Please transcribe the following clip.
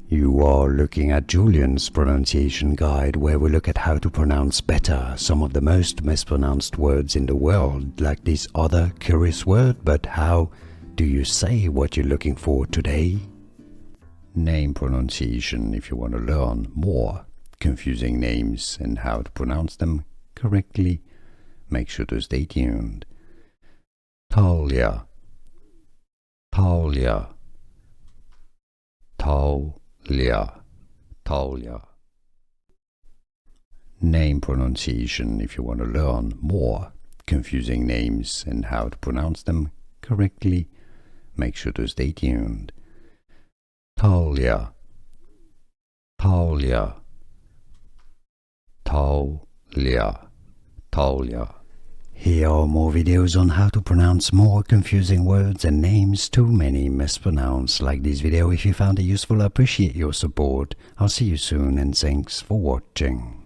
You are looking at Julian's pronunciation guide, where we look at how to pronounce better some of the most mispronounced words in the world, like this other curious word. But how do you say what you're looking for today? Name pronunciation if you want to learn more confusing names and how to pronounce them correctly. Make sure to stay tuned. Taulia, Taulia, Taulia, Taulia. Name pronunciation if you want to learn more confusing names and how to pronounce them correctly. Make sure to stay tuned. Taulia, Taulia, Taulia, Taulia. Here are more videos on how to pronounce more confusing words and names too many mispronounced. Like this video if you found it useful. I appreciate your support. I'll see you soon and thanks for watching.